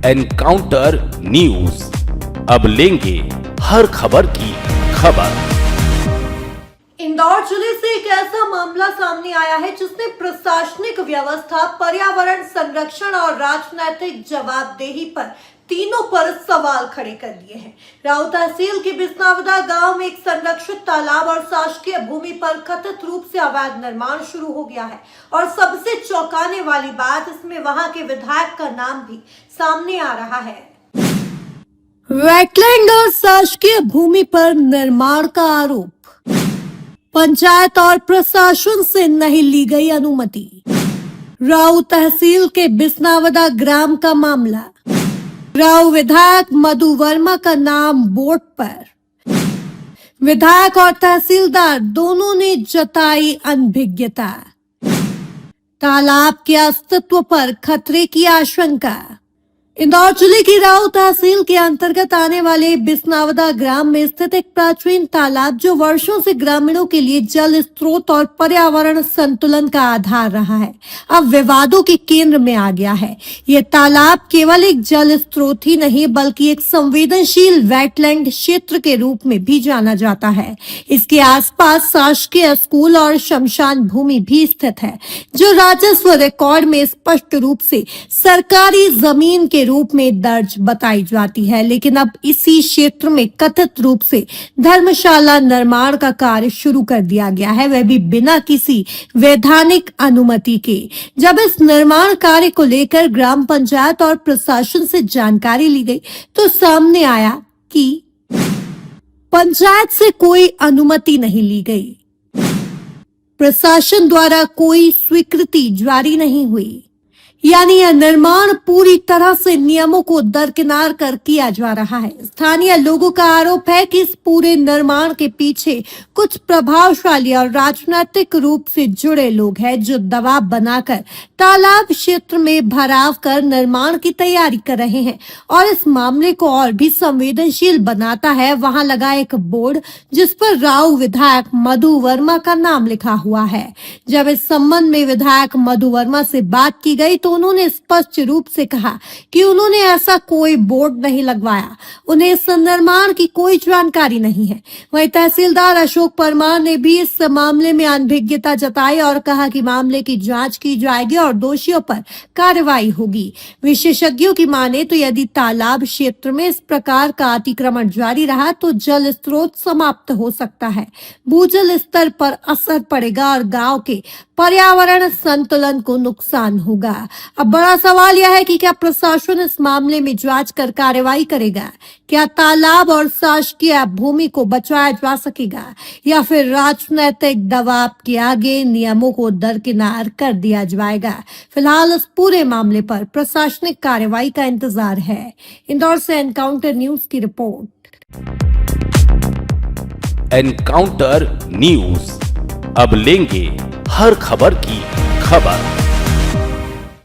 Encounter news, अब लेंगे हर खबर की खबर। इंदौर जिले से एक ऐसा मामला सामने आया है जिसने प्रशासनिक व्यवस्था, पर्यावरण संरक्षण और राजनैतिक जवाबदेही पर तीनों पर सवाल खड़े कर दिए हैं। राऊ तहसील के बिस्नावदा गांव में एक संरक्षित तालाब और शासकीय भूमि पर कथित रूप से अवैध निर्माण शुरू हो गया है और सबसे चौंकाने वाली बात, इसमें वहां के विधायक का नाम भी सामने आ रहा है। वेटलैंड और शासकीय भूमि पर निर्माण का आरोप, पंचायत और प्रशासन से नहीं ली गई अनुमति। राऊ तहसील के बिस्नावदा ग्राम का मामला, राऊ विधायक मधु वर्मा का नाम बोर्ड पर। विधायक और तहसीलदार दोनों ने जताई अनभिज्ञता। तालाब के अस्तित्व पर खतरे की आशंका। इंदौर जिले की राऊ तहसील के अंतर्गत आने वाले बिस्नावदा ग्राम में स्थित एक प्राचीन तालाब, जो वर्षों से ग्रामीणों के लिए जल स्रोत और पर्यावरण संतुलन का आधार रहा है, अब विवादों के केंद्र में आ गया है। ये तालाब केवल एक जल स्रोत ही नहीं बल्कि एक संवेदनशील वेटलैंड क्षेत्र के रूप में भी जाना जाता है। इसके आसपास शासकीय स्कूल और शमशान भूमि भी स्थित है, जो राजस्व रिकॉर्ड में स्पष्ट रूप से सरकारी जमीन के रूप में दर्ज बताई जाती है। लेकिन अब इसी क्षेत्र में कथित रूप से धर्मशाला निर्माण का कार्य शुरू कर दिया गया है, वह भी बिना किसी वैधानिक अनुमति के। जब इस निर्माण कार्य को लेकर ग्राम पंचायत और प्रशासन से जानकारी ली गई तो सामने आया कि पंचायत से कोई अनुमति नहीं ली गई, प्रशासन द्वारा कोई स्वीकृति जारी नहीं हुई, यानी यह निर्माण पूरी तरह से नियमों को दरकिनार कर किया जा रहा है। स्थानीय लोगों का आरोप है कि इस पूरे निर्माण के पीछे कुछ प्रभावशाली और राजनीतिक रूप से जुड़े लोग हैं, जो दबाव बनाकर तालाब क्षेत्र में भराव कर निर्माण की तैयारी कर रहे हैं और इस मामले को और भी संवेदनशील बनाता है। वहां लगा एक बोर्ड जिस पर राऊ विधायक मधु वर्मा का नाम लिखा हुआ है। जब इस संबंध में विधायक मधु वर्मा से बात की गई तो उन्होंने स्पष्ट रूप से कहा कि उन्होंने ऐसा कोई बोर्ड नहीं लगवाया, उन्हें इस निर्माण की कोई जानकारी नहीं है। वहीं तहसीलदार अशोक परमार ने भी इस मामले में अनभिज्ञता जताई और कहा कि मामले की जांच की जाएगी और दोषियों पर कार्रवाई होगी। विशेषज्ञों की माने तो यदि तालाब क्षेत्र में इस प्रकार का अतिक्रमण जारी रहा तो जल स्रोत समाप्त हो सकता है, भूजल स्तर पर असर पड़ेगा और गांव के पर्यावरण संतुलन को नुकसान होगा। अब बड़ा सवाल यह है कि क्या प्रशासन इस मामले में जांच कर कार्रवाई करेगा? क्या तालाब और शासकीय भूमि को बचाया जा सकेगा या फिर राजनीतिक दबाव के आगे नियमों को दरकिनार कर दिया जाएगा? फिलहाल इस पूरे मामले पर प्रशासनिक कार्रवाई का इंतजार है। इंदौर से एनकाउंटर न्यूज की रिपोर्ट। एनकाउंटर न्यूज, अब लेंगे हर खबर की खबर।